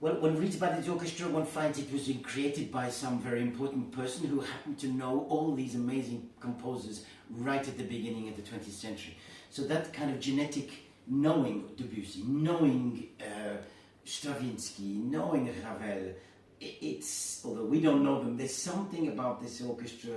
Well, when one reads about this orchestra, one finds it was created by some very important person who happened to know all these amazing composers right at the beginning of the 20th century. So that kind of genetic knowing Debussy, knowing Stravinsky, knowing Ravel, it's, although we don't know them, there's something about this orchestra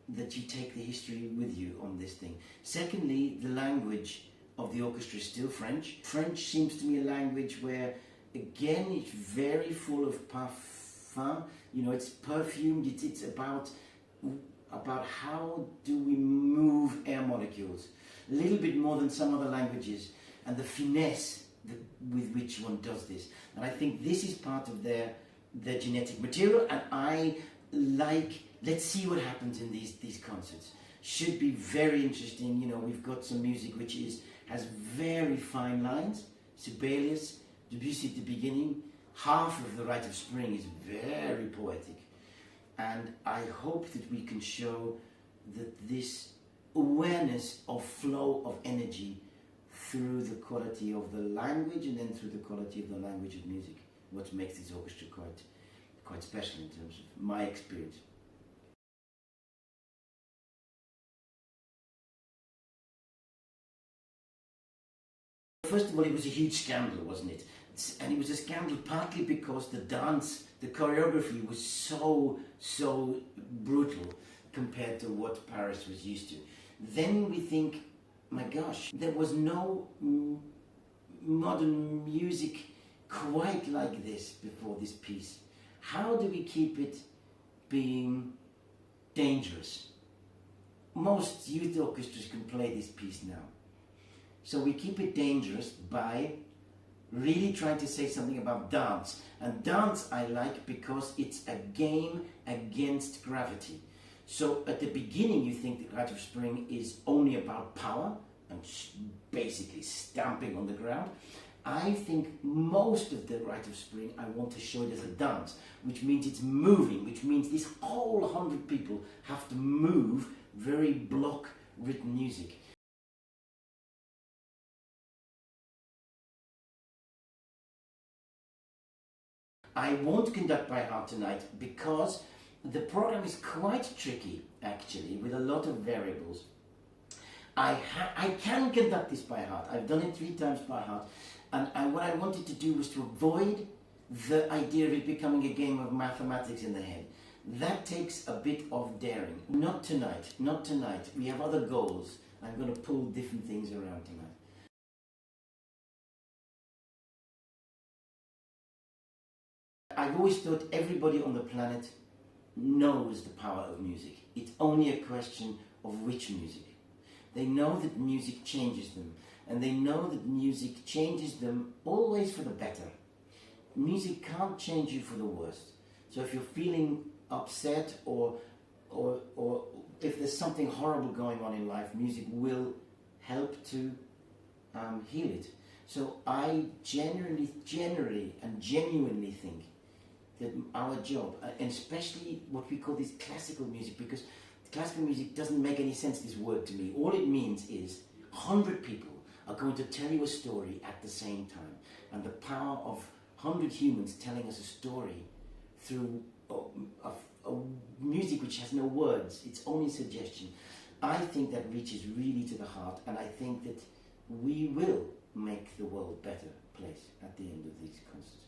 that you take the history with you on this thing. Secondly, the language of the orchestra is still French. French seems to me a language where, again, it's very full of parfum. You know, it's perfumed. It's about how do we move air molecules. A little bit more than some other languages, and the finesse with which one does this. And I think this is part of their genetic material, and I like, let's see what happens in these concerts. Should be very interesting. You know, we've got some music which has very fine lines. Sibelius, Debussy at the beginning, half of the Rite of Spring is very poetic. And I hope that we can show that this awareness of flow of energy through the quality of the language and then through the quality of the language of music, what makes this orchestra quite special in terms of my experience. First of all, it was a huge scandal, wasn't it? And it was a scandal partly because the dance, the choreography was so brutal compared to what Paris was used to. Then we think, my gosh, there was no modern music quite like this before this piece. How do we keep it being dangerous? Most youth orchestras can play this piece now. So we keep it dangerous by really trying to say something about dance. And dance I like because it's a game against gravity. So at the beginning you think the Rite of Spring is only about power and basically stamping on the ground. I think most of the Rite of Spring I want to show it as a dance, which means it's moving, which means this whole 100 people have to move very block written music. I won't conduct by heart tonight because the program is quite tricky actually, with a lot of variables. I can conduct this by heart. I've done it 3 times by heart, and what I wanted to do was to avoid the idea of it becoming a game of mathematics in the head. That takes a bit of daring. Not tonight, not tonight. We have other goals. I'm going to pull different things around tonight. I've always thought everybody on the planet knows the power of music. It's only a question of which music. They know that music changes them, and they know that music changes them always for the better. Music can't change you for the worst. So if you're feeling upset or if there's something horrible going on in life, music will help to heal it. So I generally and genuinely think that our job, and especially what we call this classical music, because classical music doesn't make any sense, this word, to me. All it means is 100 people are going to tell you a story at the same time, and the power of 100 humans telling us a story through a music which has no words, it's only suggestion. I think that reaches really to the heart, and I think that we will make the world a better place at the end of these concerts.